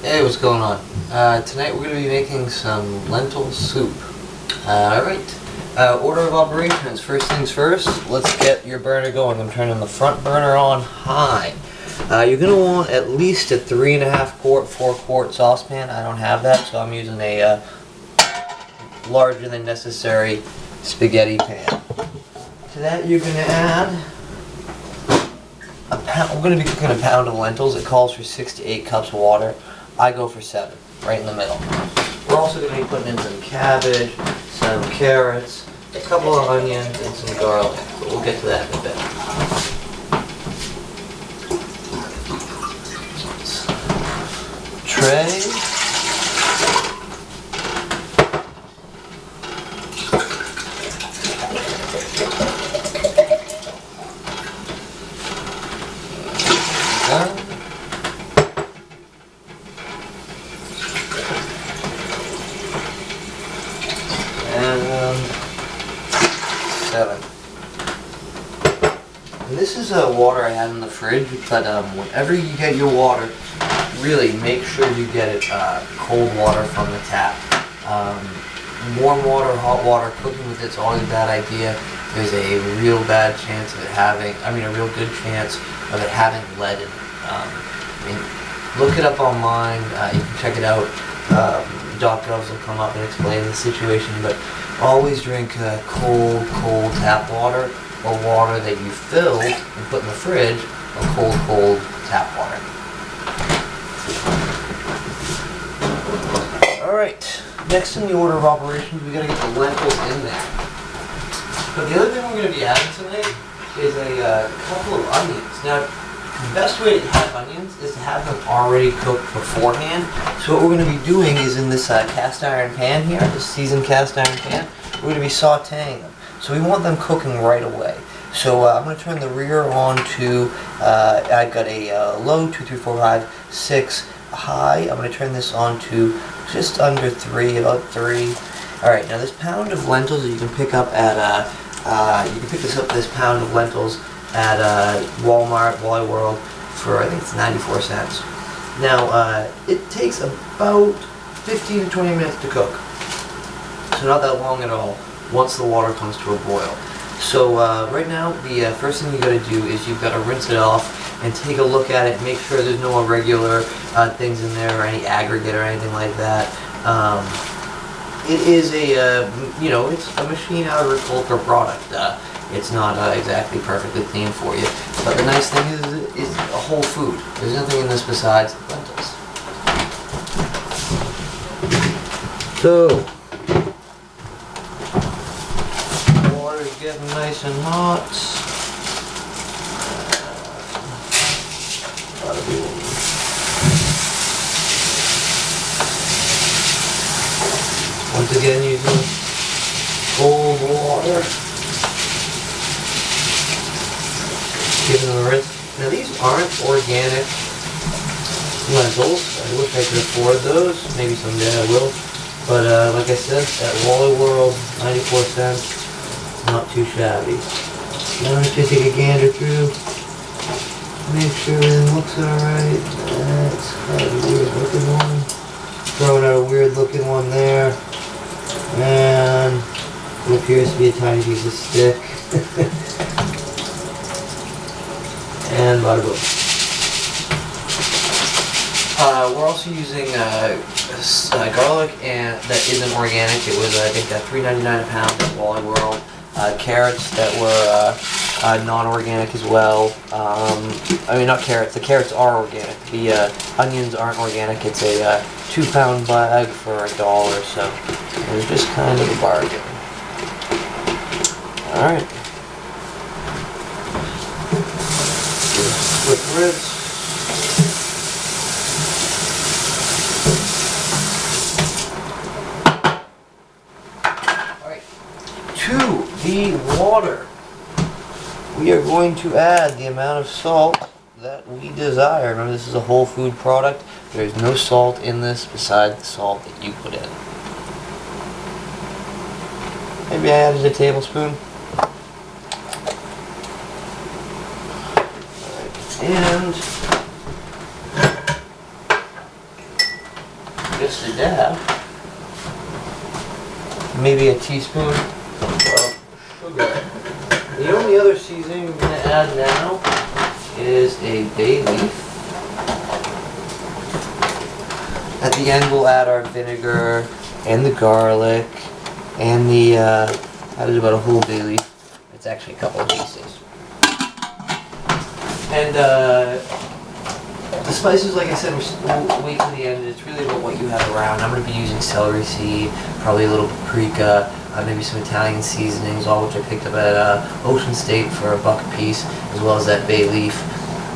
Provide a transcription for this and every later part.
Hey, what's going on? Tonight we're going to be making some lentil soup. Alright, order of operations. First things first, let's get your burner going. I'm turning the front burner on high. You're going to want at least a 3.5 quart, 4 quart saucepan. I don't have that, so I'm using a larger than necessary spaghetti pan. To that you're going to add a pound. We're going to be cooking a pound of lentils. It calls for 6 to 8 cups of water. I go for 7, right in the middle. We're also going to be putting in some cabbage, some carrots, a couple of onions, and some garlic. But we'll get to that in a bit. Tray. And 7. And this is water I had in the fridge, but whenever you get your water, really make sure you get it cold water from the tap. Warm water, hot water, cooking with it's always a bad idea. There's a real bad chance of it having, a real good chance of it having lead in it. Look it up online, you can check it out. .govs will come up and explain the situation, but always drink cold tap water or water that you filled and put in the fridge or cold tap water. Alright, next in the order of operations, we gotta get the lentils in there. But the other thing we're going to be adding tonight is a couple of onions. Now, the best way to have onions is to have them already cooked beforehand. So what we're going to be doing is in this cast iron pan here, this seasoned cast iron pan, we're going to be sauteing them. So we want them cooking right away. So I'm going to turn the rear on to, I've got a low, 2, 3, 4, 5, 6 high. I'm going to turn this on to just under 3, about 3. Alright, now this pound of lentils that you can pick up at, you can pick this pound of lentils at Walmart, Wally World for, I think it's 94 cents. Now, it takes about 15 to 20 minutes to cook. So not that long at all, once the water comes to a boil. So right now, the first thing you got to do is you've got to rinse it off and take a look at it, make sure there's no irregular things in there or any aggregate or anything like that. It is a, it's a machine agriculture product. It's not exactly perfectly clean for you. But the nice thing is it's a whole food. There's nothing in this besides lentils. So, water's getting nice and hot. Once again, using cold water. Giving them a rinse. Now these aren't organic lentils. I wish I could afford those. Maybe someday I will. But like I said, at Wally World, 94 cents. Not too shabby. Now I'm just take a gander through. Make sure everything looks alright. That's kind of a weird looking one. Throwing out a weird looking one there. And it appears to be a tiny piece of stick. And bada boom. We're also using garlic and that isn't organic. It was I think $3.99 a pound at Wally World. Carrots that were non-organic as well. Not carrots. The carrots are organic. The onions aren't organic. It's a 2-pound bag for $1, so it was just kind of a bargain. Alright. Quick rinse. Alright. To the water, we are going to add the amount of salt that we desire. Remember, this is a whole food product. There's no salt in this besides the salt that you put in. Maybe I added a tablespoon. And to dab maybe a teaspoon of sugar. The only other seasoning we're going to add now is a bay leaf. At the end we'll add our vinegar and the garlic and the, that is about a whole bay leaf. It's actually a couple of pieces. And the spices, like I said, we'll wait till the end. It's really about what you have around. I'm going to be using celery seed, probably a little paprika, maybe some Italian seasonings, all which I picked up at Ocean State for $1 a piece, as well as that bay leaf.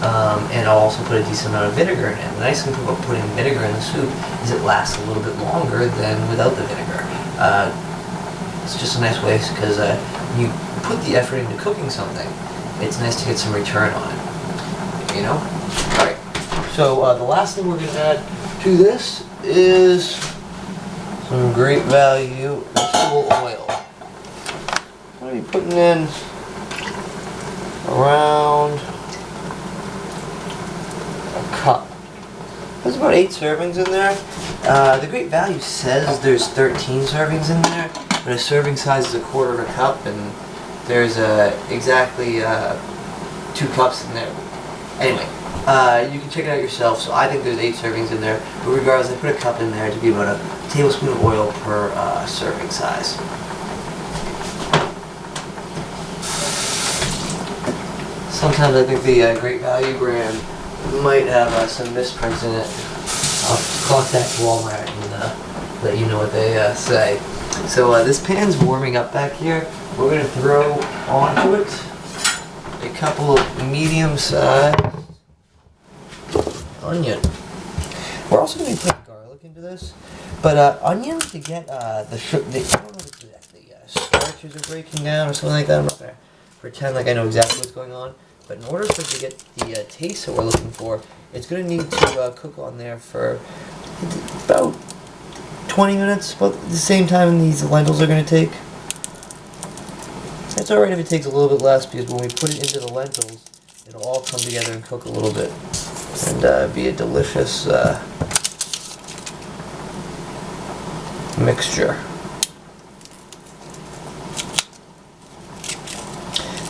And I'll also put a decent amount of vinegar in it. The nice thing about putting vinegar in the soup is it lasts a little bit longer than without the vinegar. It's just a nice way because when you put the effort into cooking something, it's nice to get some return on it. You know? Alright. So the last thing we're going to add to this is some great value vegetable oil. I'm going to be putting in around a cup. There's about 8 servings in there. The Great Value says there's 13 servings in there, but a serving size is 1/4 of a cup, and there's exactly 2 cups in there. Anyway, you can check it out yourself. So I think there's 8 servings in there, but regardless, I put a cup in there to be about a tablespoon of oil per serving size. Sometimes I think the Great Value brand might have some misprints in it. I'll contact Walmart and let you know what they say. So this pan's warming up back here. We're going to throw onto it a couple of medium-sized onion. We're also going to put garlic into this, but onion to get the sugar. I don't know if the starches are breaking down or something like that. I'm not going to pretend like I know exactly what's going on. But in order for it to get the taste that we're looking for, it's going to need to cook on there for about 20 minutes, about the same time these lentils are going to take. It's alright if it takes a little bit less, because when we put it into the lentils, it'll all come together and cook a little bit and be a delicious mixture.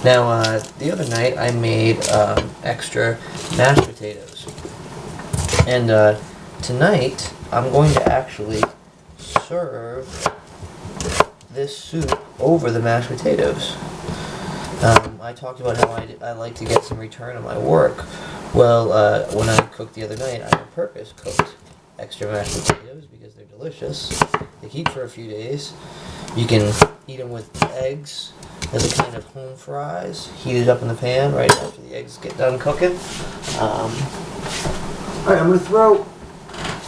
Now, the other night I made extra mashed potatoes, and tonight I'm going to actually serve this soup over the mashed potatoes. I talked about how I like to get some return on my work. Well, when I cooked the other night, I on purpose cooked extra mashed potatoes because they're delicious. They keep for a few days. You can eat them with eggs as a kind of home fries, heated up in the pan right after the eggs get done cooking. Alright, I'm going to throw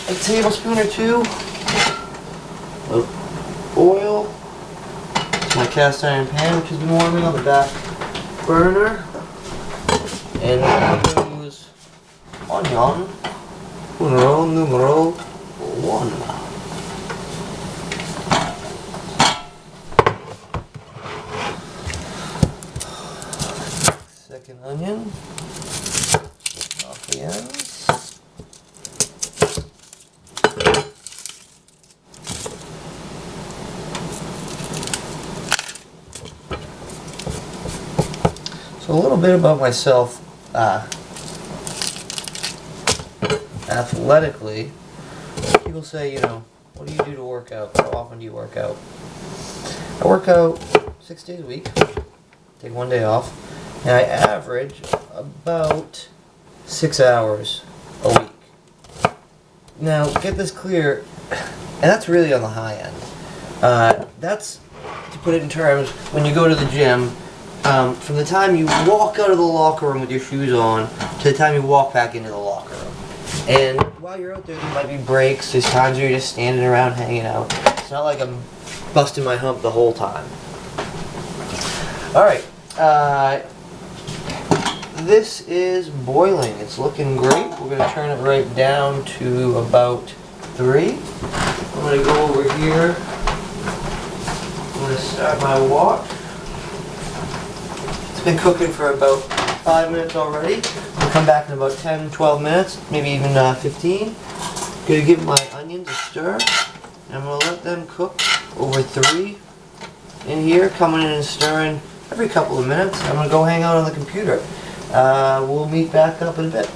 a tablespoon or 2 of oil to my cast iron pan, which has been warming on the back burner. And I'm going to use onion, numero 1. Second onion, off the ends. So a little bit about myself, athletically, people say, you know, what do you do to work out? How often do you work out? I work out 6 days a week, take 1 day off. And I average about 6 hours a week. Now, get this clear, and that's really on the high end. That's, to put it in terms, when you go to the gym, from the time you walk out of the locker room with your shoes on, to the time you walk back into the locker room. And while you're out there, there might be breaks, there's times where you're just standing around hanging out. It's not like I'm busting my hump the whole time. Alright, this is boiling. It's looking great. We're going to turn it right down to about 3. I'm going to go over here. I'm going to start my wok. It's been cooking for about 5 minutes already. We'll come back in about 10, 12 minutes, maybe even 15. Gonna give my onions a stir. And I'm gonna let them cook over 3 in here, coming in and stirring every couple of minutes. I'm gonna go hang out on the computer. We'll meet back up in a bit.